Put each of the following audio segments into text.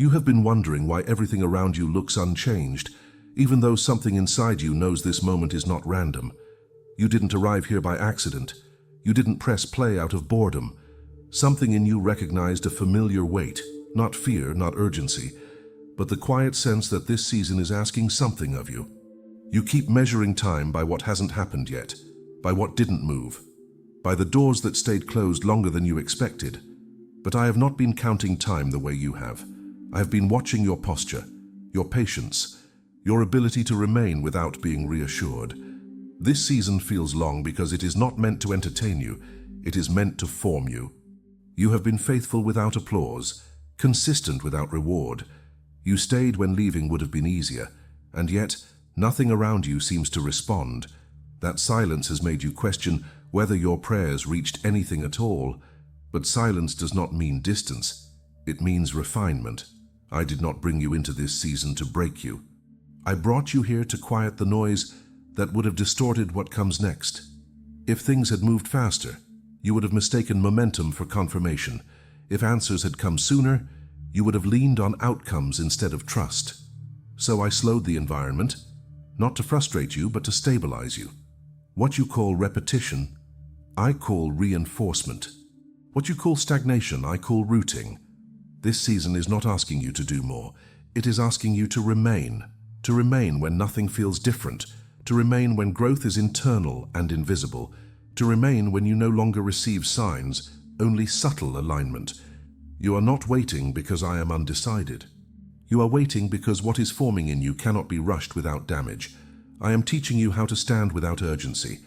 You have been wondering why everything around you looks unchanged, even though something inside you knows this moment is not random. You didn't arrive here by accident. You didn't press play out of boredom. Something in you recognized a familiar weight, not fear, not urgency, but the quiet sense that this season is asking something of you. You keep measuring time by what hasn't happened yet, by what didn't move, by the doors that stayed closed longer than you expected. But I have not been counting time the way you have. I have been watching your posture, your patience, your ability to remain without being reassured. This season feels long because it is not meant to entertain you, it is meant to form you. You have been faithful without applause, consistent without reward. You stayed when leaving would have been easier, and yet nothing around you seems to respond. That silence has made you question whether your prayers reached anything at all. But silence does not mean distance, it means refinement. I did not bring you into this season to break you. I brought you here to quiet the noise that would have distorted what comes next. If things had moved faster, you would have mistaken momentum for confirmation. If answers had come sooner, you would have leaned on outcomes instead of trust. So I slowed the environment, not to frustrate you, but to stabilize you. What you call repetition, I call reinforcement. What you call stagnation, I call rooting. This season is not asking you to do more. It is asking you to remain when nothing feels different, to remain when growth is internal and invisible, to remain when you no longer receive signs, only subtle alignment. You are not waiting because I am undecided. You are waiting because what is forming in you cannot be rushed without damage. I am teaching you how to stand without urgency,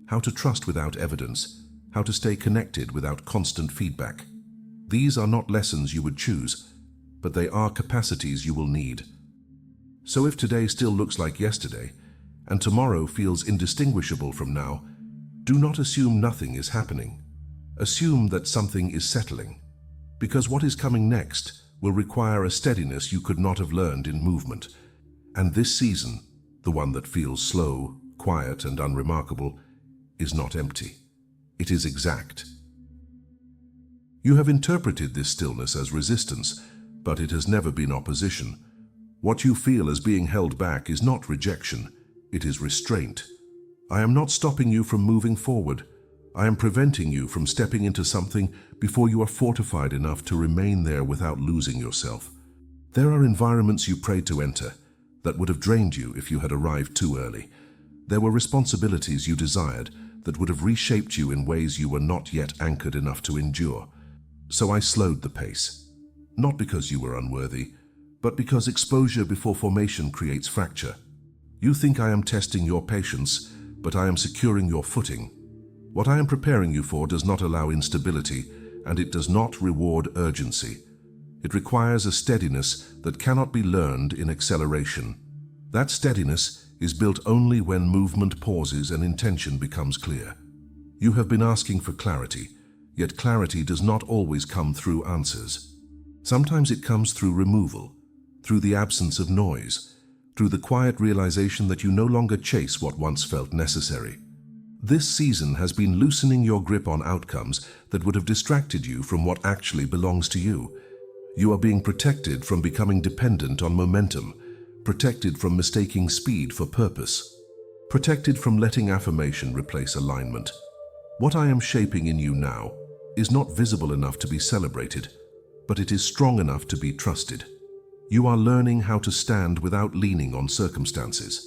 how to trust without evidence, how to stay connected without constant feedback. These are not lessons you would choose, but they are capacities you will need. So if today still looks like yesterday, and tomorrow feels indistinguishable from now, do not assume nothing is happening. Assume that something is settling, because what is coming next will require a steadiness you could not have learned in movement. And this season, the one that feels slow, quiet, and unremarkable, is not empty. It is exact. You have interpreted this stillness as resistance, but it has never been opposition. What you feel as being held back is not rejection, it is restraint. I am not stopping you from moving forward. I am preventing you from stepping into something before you are fortified enough to remain there without losing yourself. There are environments you prayed to enter that would have drained you if you had arrived too early. There were responsibilities you desired that would have reshaped you in ways you were not yet anchored enough to endure. So I slowed the pace, not because you were unworthy, but because exposure before formation creates fracture. You think I am testing your patience, but I am securing your footing. What I am preparing you for does not allow instability, and it does not reward urgency. It requires a steadiness that cannot be learned in acceleration. That steadiness is built only when movement pauses and intention becomes clear. You have been asking for clarity, yet clarity does not always come through answers. Sometimes it comes through removal, through the absence of noise, through the quiet realization that you no longer chase what once felt necessary. This season has been loosening your grip on outcomes that would have distracted you from what actually belongs to you. You are being protected from becoming dependent on momentum, protected from mistaking speed for purpose, protected from letting affirmation replace alignment. What I am shaping in you now is not visible enough to be celebrated, but it is strong enough to be trusted. You are learning how to stand without leaning on circumstances,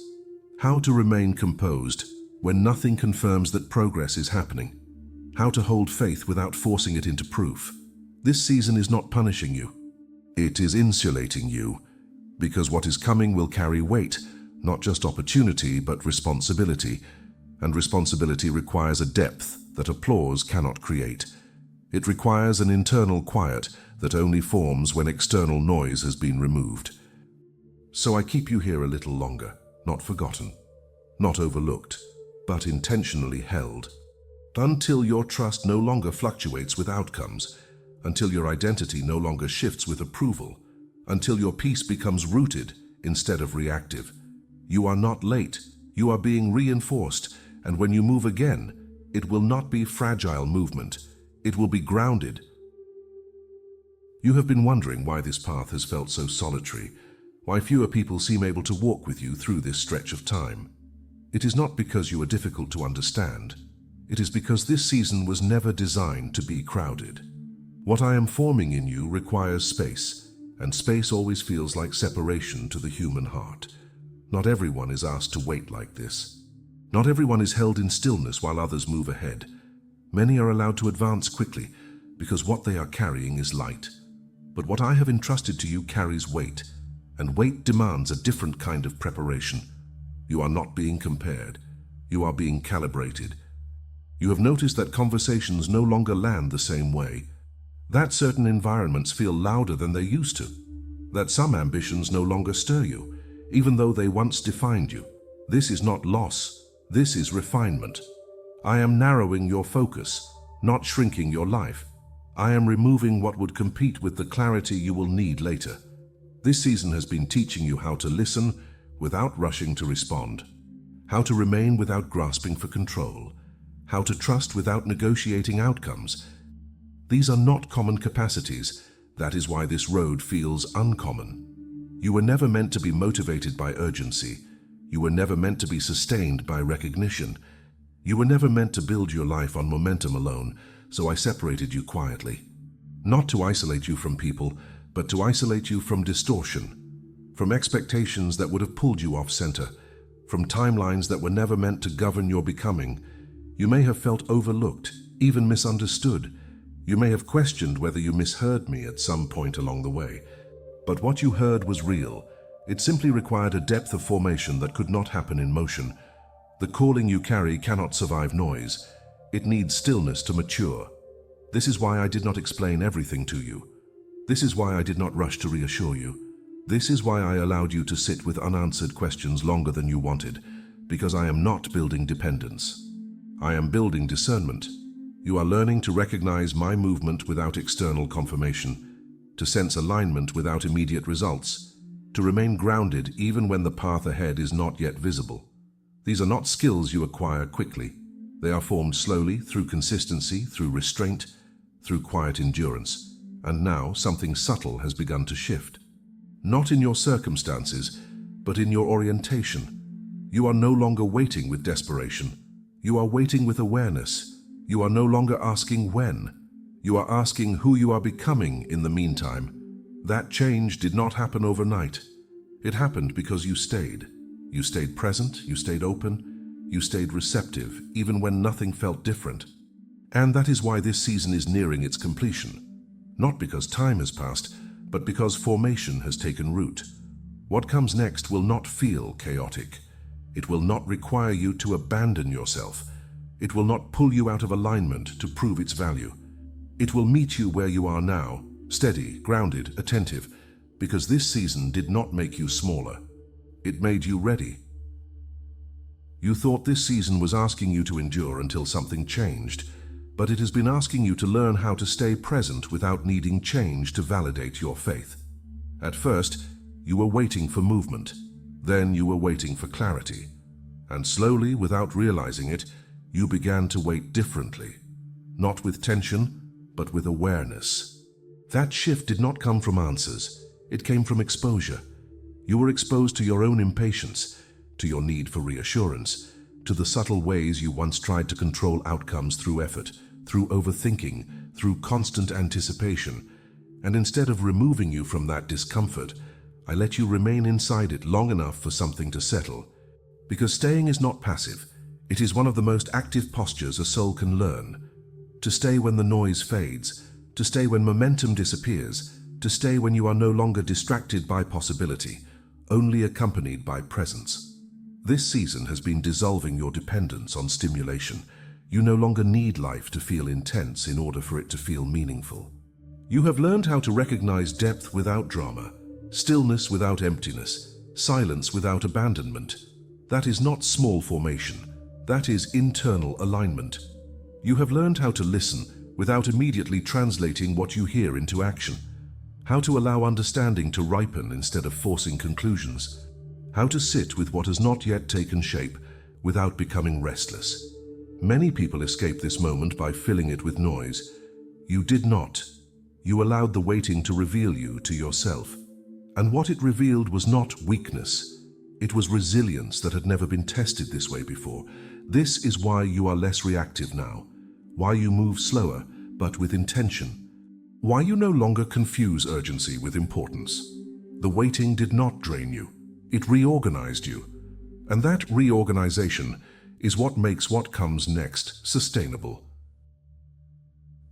how to remain composed when nothing confirms that progress is happening, how to hold faith without forcing it into proof. This season is not punishing you. It is insulating you, because what is coming will carry weight, not just opportunity, but responsibility. And responsibility requires a depth that applause cannot create. It requires an internal quiet that only forms when external noise has been removed. So I keep you here a little longer, not forgotten, not overlooked, but intentionally held, until your trust no longer fluctuates with outcomes, until your identity no longer shifts with approval, until your peace becomes rooted instead of reactive. You are not late, you are being reinforced, and when you move again, it will not be fragile movement, it will be grounded, You have been wondering why this path has felt so solitary, why fewer people seem able to walk with you through this stretch of time. It is not because you are difficult to understand. It is because this season was never designed to be crowded. What I am forming in you requires space, and space always feels like separation to the human heart. Not everyone is asked to wait like this. Not everyone is held in stillness while others move ahead. Many are allowed to advance quickly because what they are carrying is light. But what I have entrusted to you carries weight, and weight demands a different kind of preparation. You are not being compared. You are being calibrated. You have noticed that conversations no longer land the same way, that certain environments feel louder than they used to, that some ambitions no longer stir you, even though they once defined you. This is not loss. This is refinement. I am narrowing your focus, not shrinking your life. I am removing what would compete with the clarity you will need later. This season has been teaching you how to listen without rushing to respond, how to remain without grasping for control, how to trust without negotiating outcomes. These are not common capacities. That is why this road feels uncommon. You were never meant to be motivated by urgency. You were never meant to be sustained by recognition. You were never meant to build your life on momentum alone, so I separated you quietly. Not to isolate you from people, but to isolate you from distortion, from expectations that would have pulled you off center, from timelines that were never meant to govern your becoming. You may have felt overlooked, even misunderstood. You may have questioned whether you misheard me at some point along the way. But what you heard was real. It simply required a depth of formation that could not happen in motion. The calling you carry cannot survive noise. It needs stillness to mature. This is why I did not explain everything to you. This is why I did not rush to reassure you. This is why I allowed you to sit with unanswered questions longer than you wanted, because I am not building dependence. I am building discernment. You are learning to recognize my movement without external confirmation, to sense alignment without immediate results, to remain grounded even when the path ahead is not yet visible. These are not skills you acquire quickly. They are formed slowly through consistency, through restraint, through quiet endurance. And now something subtle has begun to shift. Not in your circumstances, but in your orientation. You are no longer waiting with desperation. You are waiting with awareness. You are no longer asking when. You are asking who you are becoming in the meantime. That change did not happen overnight. It happened because you stayed. You stayed present, you stayed open, you stayed receptive, even when nothing felt different. And that is why this season is nearing its completion. Not because time has passed, but because formation has taken root. What comes next will not feel chaotic. It will not require you to abandon yourself. It will not pull you out of alignment to prove its value. It will meet you where you are now, steady, grounded, attentive, because this season did not make you smaller. It made you ready. You thought this season was asking you to endure until something changed, but it has been asking you to learn how to stay present without needing change to validate your faith. At first, you were waiting for movement. Then you were waiting for clarity. And slowly, without realizing it, you began to wait differently. Not with tension, but with awareness. That shift did not come from answers. It came from exposure. You were exposed to your own impatience, to your need for reassurance, to the subtle ways you once tried to control outcomes through effort, through overthinking, through constant anticipation. And instead of removing you from that discomfort, I let you remain inside it long enough for something to settle. Because staying is not passive. It is one of the most active postures a soul can learn. To stay when the noise fades, to stay when momentum disappears, to stay when you are no longer distracted by possibility, only accompanied by presence. This season has been dissolving your dependence on stimulation. You no longer need life to feel intense in order for it to feel meaningful. You have learned how to recognize depth without drama, stillness without emptiness, silence without abandonment. That is not small formation. That is internal alignment. You have learned how to listen without immediately translating what you hear into action. How to allow understanding to ripen instead of forcing conclusions. How to sit with what has not yet taken shape without becoming restless. Many people escape this moment by filling it with noise. You did not. You allowed the waiting to reveal you to yourself. And what it revealed was not weakness. It was resilience that had never been tested this way before. This is why you are less reactive now, why you move slower, but with intention, why you no longer confuse urgency with importance. The waiting did not drain you. It reorganized you. And that reorganization is what makes what comes next sustainable.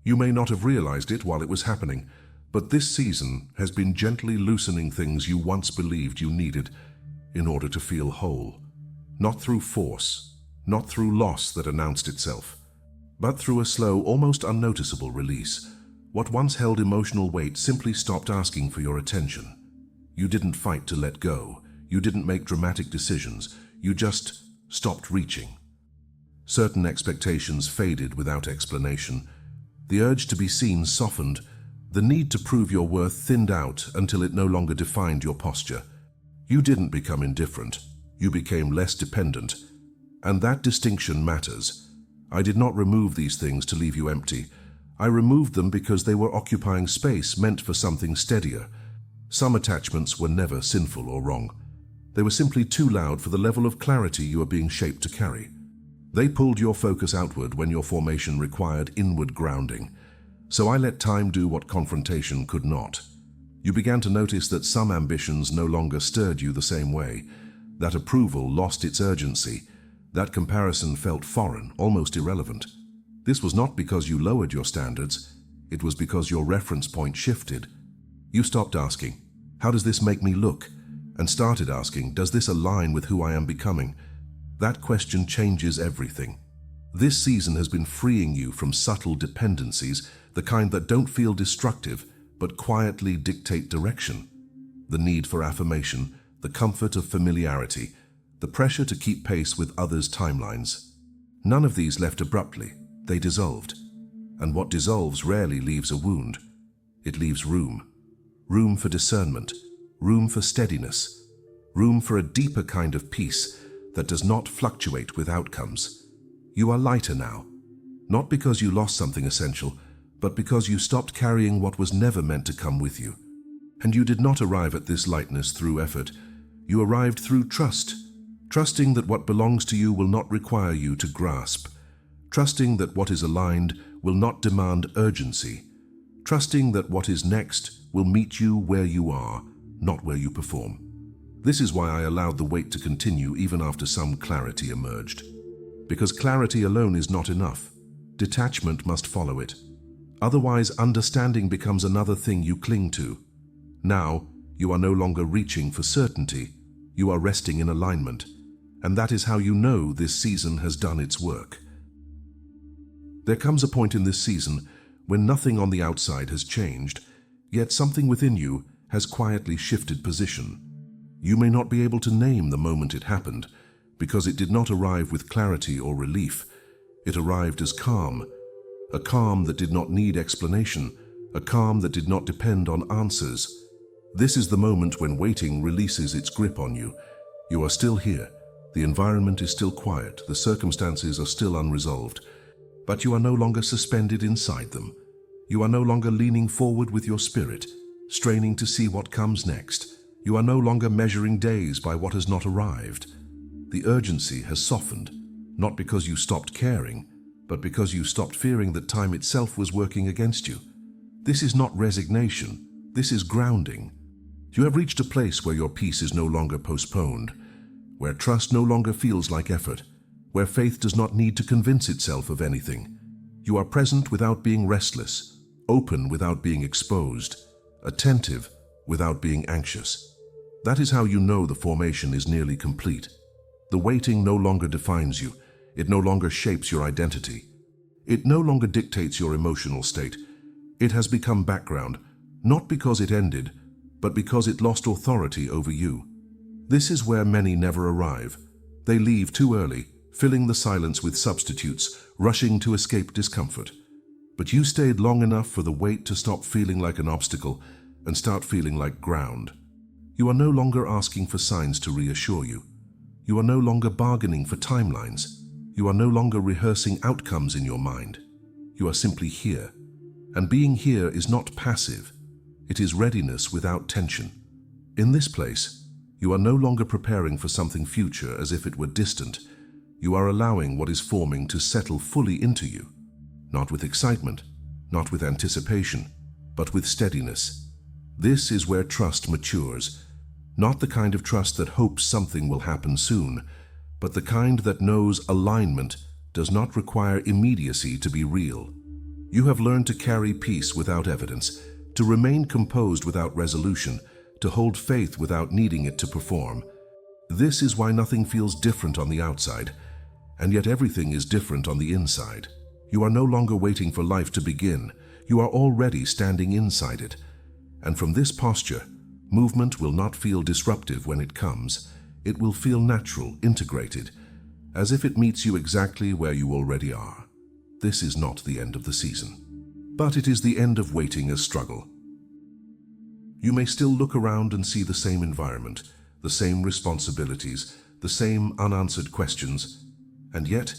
You may not have realized it while it was happening, but this season has been gently loosening things you once believed you needed in order to feel whole. Not through force, not through loss that announced itself, but through a slow, almost unnoticeable release. What once held emotional weight simply stopped asking for your attention. You didn't fight to let go. You didn't make dramatic decisions. You just stopped reaching. Certain expectations faded without explanation. The urge to be seen softened. The need to prove your worth thinned out until it no longer defined your posture. You didn't become indifferent. You became less dependent. And that distinction matters. I did not remove these things to leave you empty. I removed them because they were occupying space meant for something steadier. Some attachments were never sinful or wrong. They were simply too loud for the level of clarity you are being shaped to carry. They pulled your focus outward when your formation required inward grounding. So I let time do what confrontation could not. You began to notice that some ambitions no longer stirred you the same way. That approval lost its urgency. That comparison felt foreign, almost irrelevant. This was not because you lowered your standards. It was because your reference point shifted. You stopped asking, "How does this make me look?" and started asking, "Does this align with who I am becoming?" That question changes everything. This season has been freeing you from subtle dependencies, the kind that don't feel destructive, but quietly dictate direction. The need for affirmation, the comfort of familiarity, the pressure to keep pace with others' timelines. None of these left abruptly. They dissolved. And what dissolves rarely leaves a wound. It leaves room. Room for discernment. Room for steadiness. Room for a deeper kind of peace that does not fluctuate with outcomes. You are lighter now. Not because you lost something essential, but because you stopped carrying what was never meant to come with you. And you did not arrive at this lightness through effort. You arrived through trust. Trusting that what belongs to you will not require you to grasp. Trusting that what is aligned will not demand urgency. Trusting that what is next will meet you where you are, not where you perform. This is why I allowed the wait to continue even after some clarity emerged. Because clarity alone is not enough. Detachment must follow it. Otherwise, understanding becomes another thing you cling to. Now, you are no longer reaching for certainty. You are resting in alignment. And that is how you know this season has done its work. There comes a point in this season when nothing on the outside has changed, yet something within you has quietly shifted position. You may not be able to name the moment it happened, because it did not arrive with clarity or relief. It arrived as calm, a calm that did not need explanation, a calm that did not depend on answers. This is the moment when waiting releases its grip on you. You are still here. The environment is still quiet. The circumstances are still unresolved. But you are no longer suspended inside them. You are no longer leaning forward with your spirit, straining to see what comes next. You are no longer measuring days by what has not arrived. The urgency has softened, not because you stopped caring, but because you stopped fearing that time itself was working against you. This is not resignation. This is grounding. You have reached a place where your peace is no longer postponed, where trust no longer feels like effort, where faith does not need to convince itself of anything. You are present without being restless, open without being exposed, attentive without being anxious. That is how you know the formation is nearly complete. The waiting no longer defines you. It no longer shapes your identity. It no longer dictates your emotional state. It has become background, not because it ended, but because it lost authority over you. This is where many never arrive. They leave too early, filling the silence with substitutes, rushing to escape discomfort. But you stayed long enough for the wait to stop feeling like an obstacle and start feeling like ground. You are no longer asking for signs to reassure you. You are no longer bargaining for timelines. You are no longer rehearsing outcomes in your mind. You are simply here. And being here is not passive. It is readiness without tension. In this place, you are no longer preparing for something future as if it were distant. You are allowing what is forming to settle fully into you. Not with excitement, not with anticipation, but with steadiness. This is where trust matures. Not the kind of trust that hopes something will happen soon, but the kind that knows alignment does not require immediacy to be real. You have learned to carry peace without evidence, to remain composed without resolution, to hold faith without needing it to perform. This is why nothing feels different on the outside, and yet everything is different on the inside. You are no longer waiting for life to begin. You are already standing inside it. And from this posture, movement will not feel disruptive when it comes. It will feel natural, integrated, as if it meets you exactly where you already are. This is not the end of the season, but it is the end of waiting as struggle. You may still look around and see the same environment, the same responsibilities, the same unanswered questions, and yet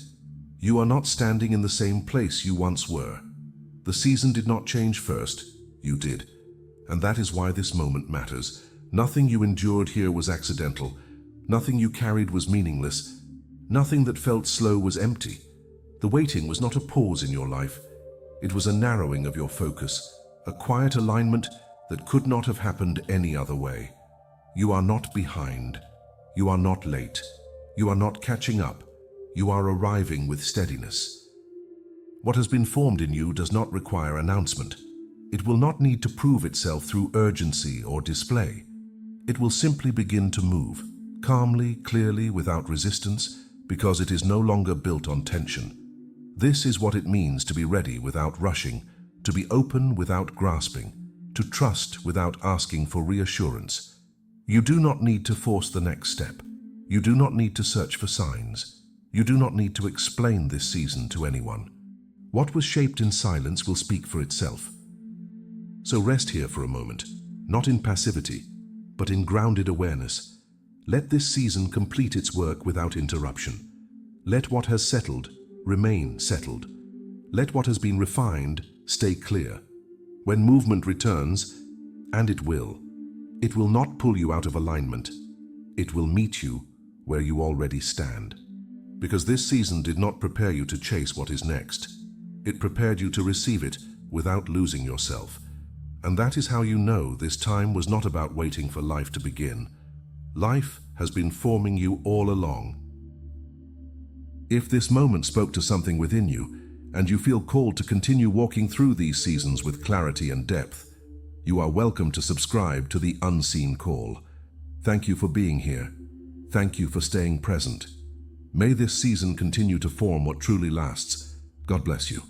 you are not standing in the same place you once were. The season did not change first, you did, and that is why this moment matters. Nothing you endured here was accidental. Nothing you carried was meaningless. Nothing that felt slow was empty. The waiting was not a pause in your life. It was a narrowing of your focus, a quiet alignment that could not have happened any other way. You are not behind. You are not late. You are not catching up. You are arriving with steadiness. What has been formed in you does not require announcement. It will not need to prove itself through urgency or display. It will simply begin to move, calmly, clearly, without resistance, because it is no longer built on tension. This is what it means to be ready without rushing, to be open without grasping, to trust without asking for reassurance. You do not need to force the next step. You do not need to search for signs. You do not need to explain this season to anyone. What was shaped in silence will speak for itself. So rest here for a moment, not in passivity, but in grounded awareness. Let this season complete its work without interruption. Let what has settled remain settled. Let what has been refined stay clear. When movement returns, and it will not pull you out of alignment. It will meet you where you already stand. Because this season did not prepare you to chase what is next. It prepared you to receive it without losing yourself. And that is how you know this time was not about waiting for life to begin. Life has been forming you all along. If this moment spoke to something within you, and you feel called to continue walking through these seasons with clarity and depth, you are welcome to subscribe to the Unseen Call. Thank you for being here. Thank you for staying present. May this season continue to form what truly lasts. God bless you.